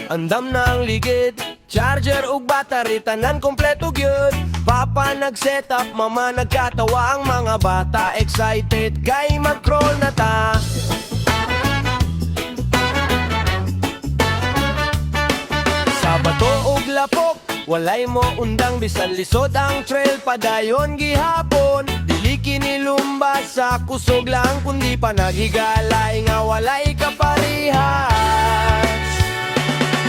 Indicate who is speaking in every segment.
Speaker 1: Andam na ang ligid, charger ug battery tanan kompleto gyud. Papa nag-set up, mama nagkatawa, ang mga bata excited kay mag-crawl na ta. Sabado ug lapok, walay mo undang bisan lisod ang trail padayon gihapon. Dili kinilumba sa kusog lang kundi pa naghigalay nga walay kaparihas.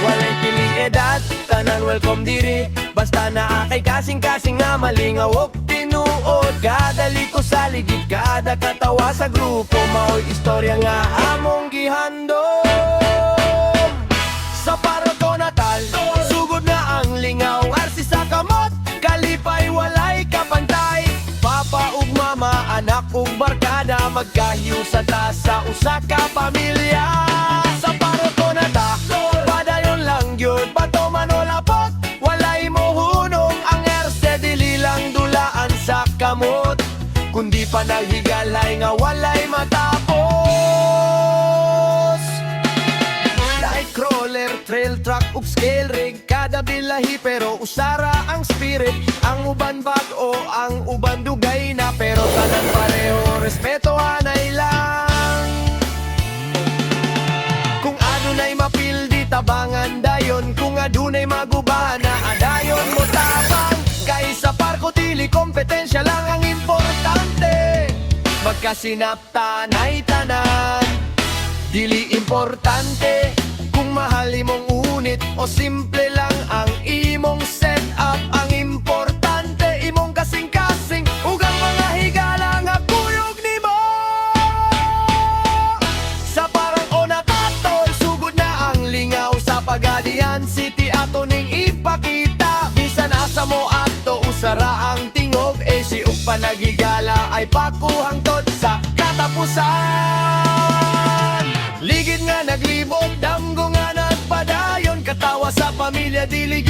Speaker 1: Walay piling edad, tanan welcome diri. Basta naa kay kasing-kasing nga malingaw og tinuod. Kada liko sa ligid, kada katawa sa grupo, mao'y istorya nga among gihandom. Sa Parato Natal, sugod na ang lingaw, arsi sa kamot, kalipay walay kapantay. Papa ug mama, anak ug barkada, magkahiusa ta sa usa ka pamilya. Sa Parato Natal, padayon lang gyud, bato man o lapot, walay mo hunong ang erse, dili lang dulaan sa kamot, kundi pa naghigalay nga walay matapos. Crawler, trail truck ug scale rig, kada bilahi pero usara ang spirit. Ang uban bag-o, ang uban dugay na, pero tanan pareho respeto anay lang. Kung adunay mapildi tabangan dayon, kung adunay magubana adayon mo tabang. Kay sa parko dili kompetensya lang ang importante, magkasinaptan ay tanan. Dili importante kung mahal imong unit o simple lang ang imong setup. Ang importante imong kasing-kasing ug ang mga higala nga kuyog nimo. Sa Parang Onakatol, sugod na ang lingaw, sa Pagadian City ato ning ipakita. Bisan asa mo ato usara ang tingog, AC ug panagigala ay pakuhangtod sa katapusan. Ligid nga naglibot, damgo nga nagpadayon, katawa sa pamilya dili